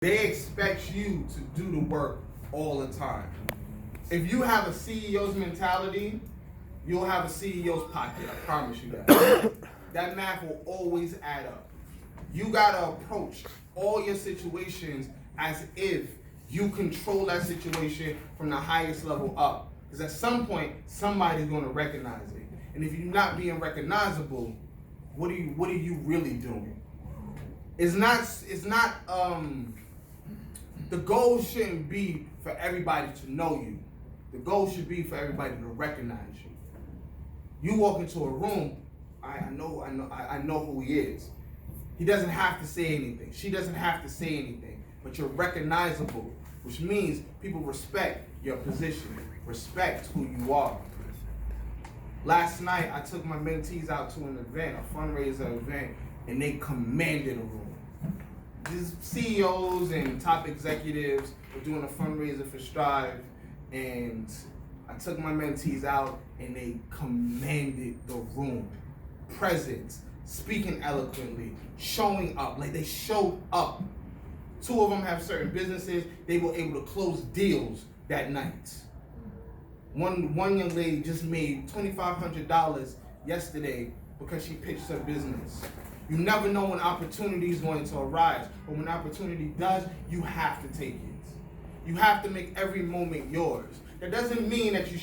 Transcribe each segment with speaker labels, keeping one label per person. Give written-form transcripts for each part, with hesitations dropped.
Speaker 1: They expect you to do the work all the time. If you have a CEO's mentality, you'll have a CEO's pocket. I promise you that. That math will always add up. You gotta approach all your situations as if you control that situation from the highest level up. Because at some point, somebody's gonna recognize it. And if you're not being recognizable, what are you really doing? It's not the goal shouldn't be for everybody to know you. The goal should be for everybody to recognize you. You walk into a room, I know who he is. He doesn't have to say anything. She doesn't have to say anything. But you're recognizable, which means people respect your position, respect who you are. Last night, I took my mentees out to an event, a fundraiser event, and they commanded a room. These CEOs and top executives were doing a fundraiser for Strive, and I took my mentees out, and they commanded the room. Presence, speaking eloquently, showing up, like they showed up. Two of them have certain businesses. They were able to close deals that night. One young lady just made $2,500 yesterday because she pitched her business. You never know when opportunity is going to arise, but when opportunity does, you have to take it. You have to make every moment yours. That doesn't mean that you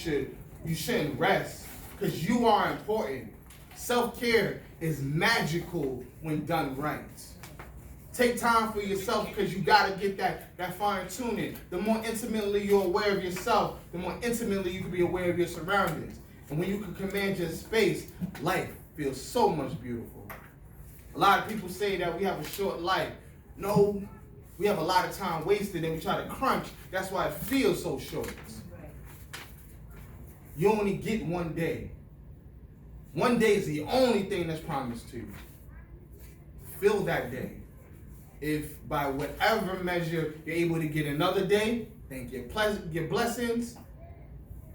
Speaker 1: shouldn't rest, because you are important. Self-care is magical when done right. Take time for yourself, because you got to get that fine tuning. The more intimately you're aware of yourself, the more intimately you can be aware of your surroundings. And when you can command your space, life feels so much beautiful. A lot of people say that we have a short life. No, we have a lot of time wasted and we try to crunch. That's why it feels so short. You only get one day. One day is the only thing that's promised to you. Fill that day. If by whatever measure you're able to get another day, thank your blessings,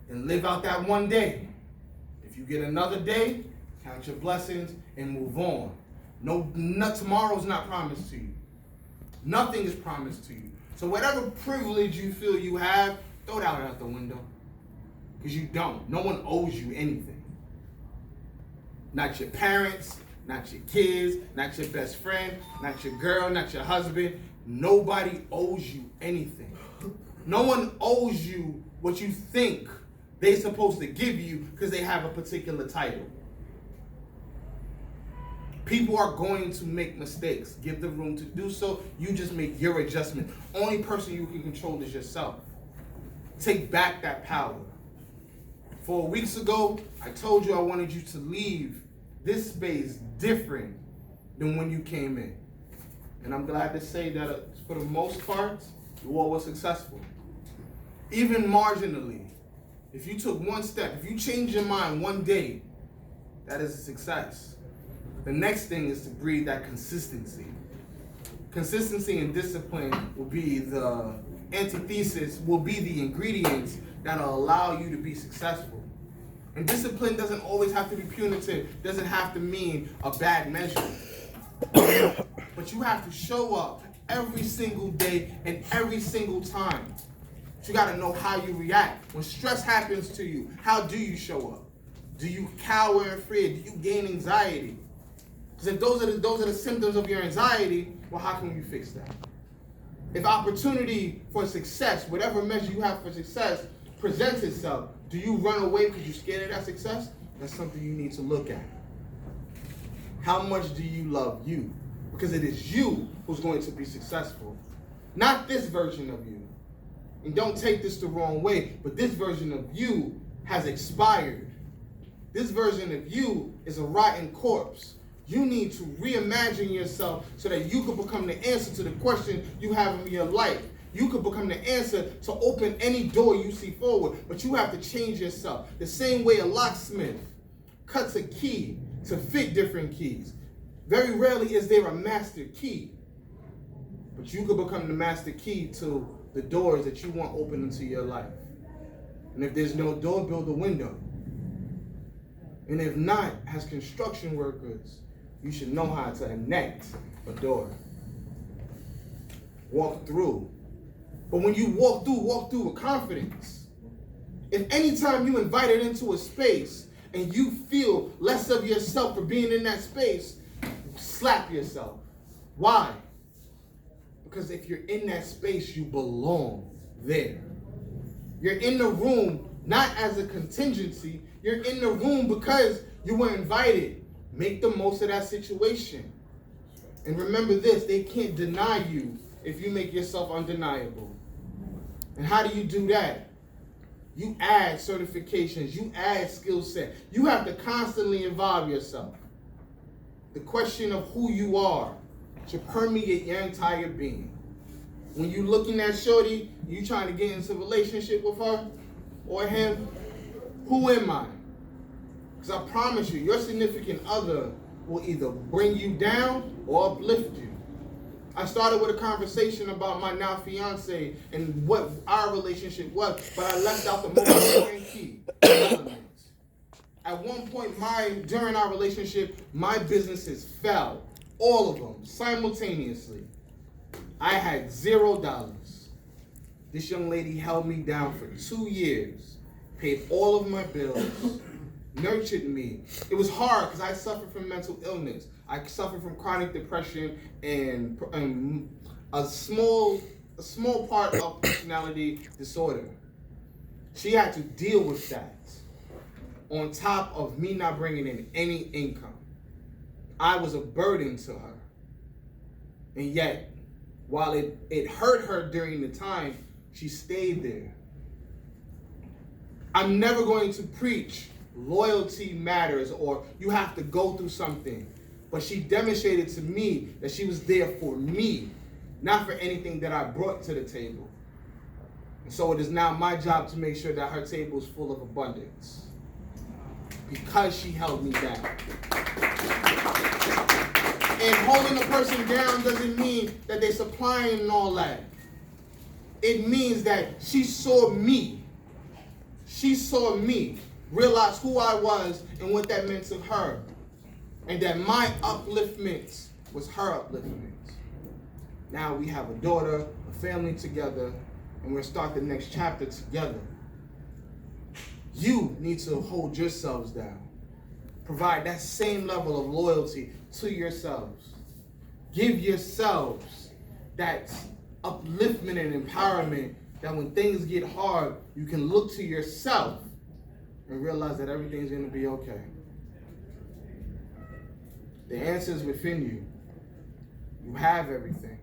Speaker 1: and live out that one day. If you get another day, count your blessings and move on. No, tomorrow's not promised to you. Nothing is promised to you. So whatever privilege you feel you have, throw that out the window. Because you don't. No one owes you anything. Not your parents, not your kids, not your best friend, not your girl, not your husband. Nobody owes you anything. No one owes you what you think they're supposed to give you because they have a particular title. People are going to make mistakes. Give them room to do so. You just make your adjustment. Only person you can control is yourself. Take back that power. 4 weeks ago, I told you I wanted you to leave this space different than when you came in. And I'm glad to say that for the most part, you all were successful. Even marginally, if you took one step, if you changed your mind one day, that is a success. The next thing is to breed that consistency. Consistency and discipline will be the antithesis, will be the ingredients that'll allow you to be successful. And discipline doesn't always have to be punitive, doesn't have to mean a bad measure. But you have to show up every single day and every single time. But you gotta know how you react. When stress happens to you, how do you show up? Do you cower in fear? Do you gain anxiety? Because if those are the symptoms of your anxiety, well, how can you fix that? If opportunity for success, whatever measure you have for success, presents itself, do you run away because you're scared of that success? That's something you need to look at. How much do you love you? Because it is you who's going to be successful. Not this version of you. And don't take this the wrong way, but this version of you has expired. This version of you is a rotten corpse. You need to reimagine yourself so that you can become the answer to the question you have in your life. You could become the answer to open any door you see forward, but you have to change yourself. The same way a locksmith cuts a key to fit different keys. Very rarely is there a master key, but you could become the master key to the doors that you want open into your life. And if there's no door, build a window. And if not, as construction workers, you should know how to connect a door. walk through. But when you walk through with confidence. If anytime you invited into a space and you feel less of yourself for being in that space, slap yourself. Why? Because if you're in that space, you belong there. You're in the room not as a contingency. You're in the room because you were invited. Make the most of that situation. And remember this, they can't deny you if you make yourself undeniable. And how do you do that? You add certifications, you add skill set. You have to constantly evolve yourself. The question of who you are should permeate your entire being. When you looking at shorty, you trying to get into a relationship with her or him, who am I? Because I promise you, your significant other will either bring you down or uplift you. I started with a conversation about my now fiance and what our relationship was, but I left out the most important key elements. At one point during our relationship, my businesses fell, all of them, simultaneously. I had $0. This young lady held me down for 2 years, paid all of my bills, nurtured me. It was hard because I suffered from mental illness. I suffered from chronic depression and a small part of personality disorder. She had to deal with that on top of me not bringing in any income. I was a burden to her. And yet, while it hurt her during the time, she stayed there. I'm never going to preach loyalty matters or you have to go through something. But she demonstrated to me that she was there for me, not for anything that I brought to the table. And so it is now my job to make sure that her table is full of abundance. Because she held me down. And holding a person down doesn't mean that they're supplying and all that. It means that she saw me. She saw me, realized who I was and what that meant to her. And that my upliftment was her upliftment. Now we have a daughter, a family together, and we'll start the next chapter together. You need to hold yourselves down. Provide that same level of loyalty to yourselves. Give yourselves that upliftment and empowerment that when things get hard, you can look to yourself and realize that everything's going to be okay. The answer is within you. You have everything.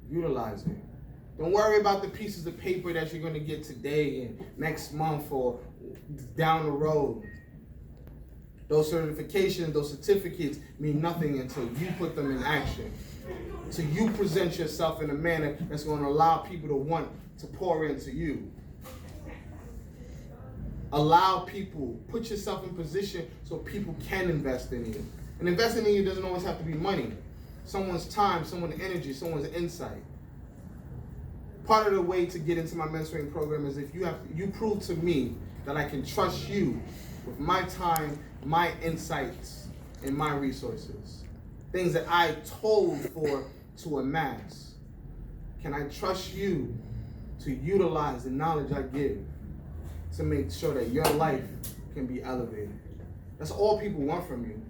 Speaker 1: Utilize it. Don't worry about the pieces of paper that you're going to get today and next month or down the road. Those certifications, those certificates mean nothing until you put them in action. So you present yourself in a manner that's going to allow people to want to pour into you. Allow people, put yourself in position so people can invest in you. And investing in you doesn't always have to be money. Someone's time, someone's energy, someone's insight. Part of the way to get into my mentoring program is if you prove to me that I can trust you with my time, my insights, and my resources. Things that I told for to amass. Can I trust you to utilize the knowledge I give to make sure that your life can be elevated? That's all people want from you.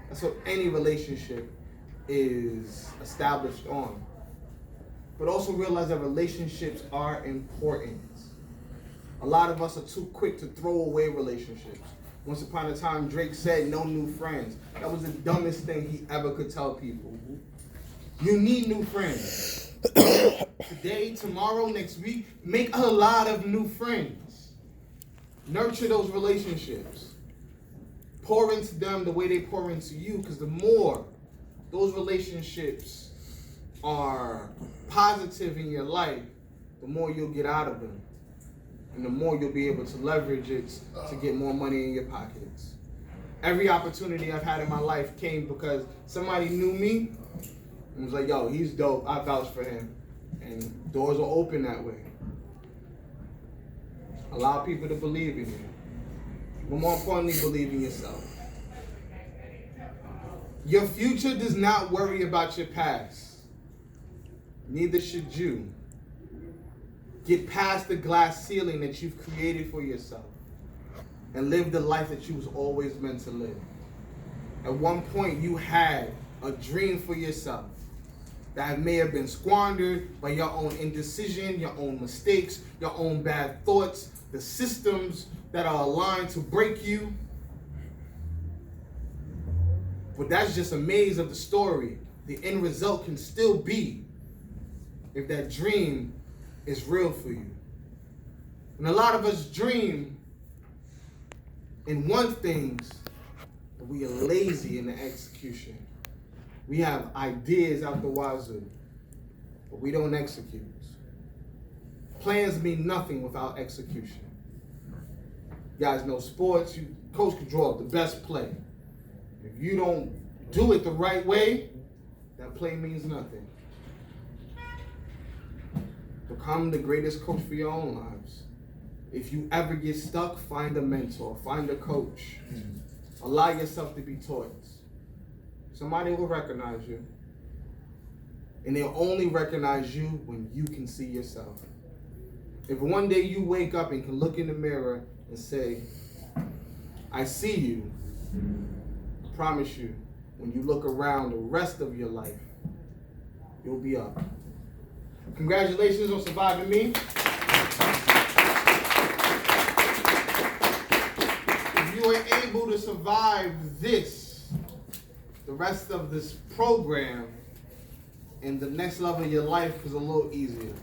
Speaker 1: That's what any relationship is established on. But also realize that relationships are important. A lot of us are too quick to throw away relationships. Once upon a time, Drake said, no new friends. That was the dumbest thing he ever could tell people. You need new friends. Today, tomorrow, next week, make a lot of new friends. Nurture those relationships. Pour into them the way they pour into you, because the more those relationships are positive in your life, the more you'll get out of them. And the more you'll be able to leverage it to get more money in your pockets. Every opportunity I've had in my life came because somebody knew me and was like, yo, he's dope, I vouch for him. And doors will open that way. Allow people to believe in you. But more importantly, believe in yourself. Your future does not worry about your past. neither should you. Get past the glass ceiling that you've created for yourself and live the life that you was always meant to live. At one point, you had a dream for yourself that may have been squandered by your own indecision, your own mistakes, your own bad thoughts, the systems that are aligned to break you. But that's just a maze of the story. The end result can still be if that dream is real for you. And a lot of us dream and want things, but we are lazy in the execution. We have ideas out the wazoo, but we don't execute. Plans mean nothing without execution. You guys know sports, coach can draw up the best play. If you don't do it the right way, that play means nothing. Become the greatest coach for your own lives. If you ever get stuck, find a mentor, find a coach. Allow yourself to be taught. Somebody will recognize you. And they'll only recognize you when you can see yourself. If one day you wake up and can look in the mirror and say, I see you, I promise you, when you look around the rest of your life, you'll be up. Congratulations on surviving me. If you are able to survive this, the rest of this program and the next level of your life is a little easier.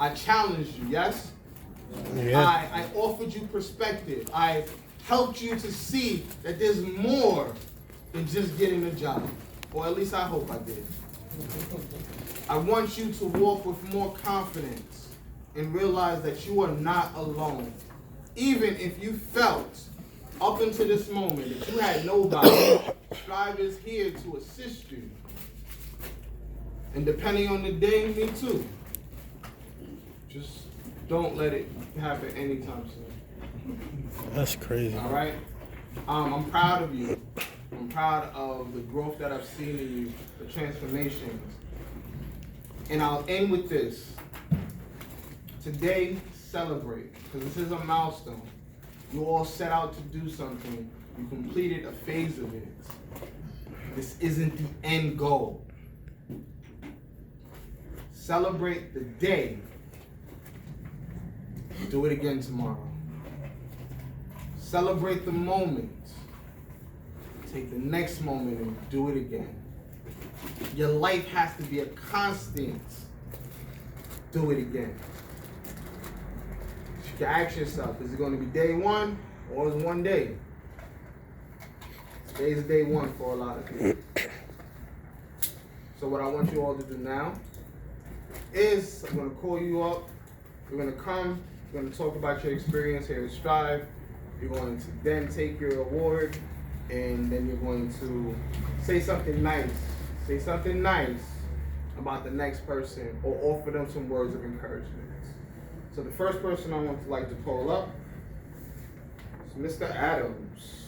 Speaker 1: I challenged you, yes? Yeah. I offered you perspective. I helped you to see that there's more than just getting a job. Or at least I hope I did. I want you to walk with more confidence and realize that you are not alone. Even if you felt up until this moment that you had nobody, Strive is here to assist you. And depending on the day, me too. Just don't let it happen anytime soon.
Speaker 2: That's crazy.
Speaker 1: All right? I'm proud of you. I'm proud of the growth that I've seen in you, the transformations. And I'll end with this. Today, celebrate, because this is a milestone. You all set out to do something. You completed a phase of it. This isn't the end goal. Celebrate the day. Do it again tomorrow. Celebrate the moment. Take the next moment and do it again. Your life has to be a constant. Do it again. You can ask yourself, is it going to be day one or is it one day? Today's day one for a lot of people. So what I want you all to do now is I'm going to call you up. You're going to come. You're going to talk about your experience here at Strive. You're going to then take your award, and then you're going to say something nice. Say something nice about the next person or offer them some words of encouragement. So the first person I want to call up is Mr. Adams.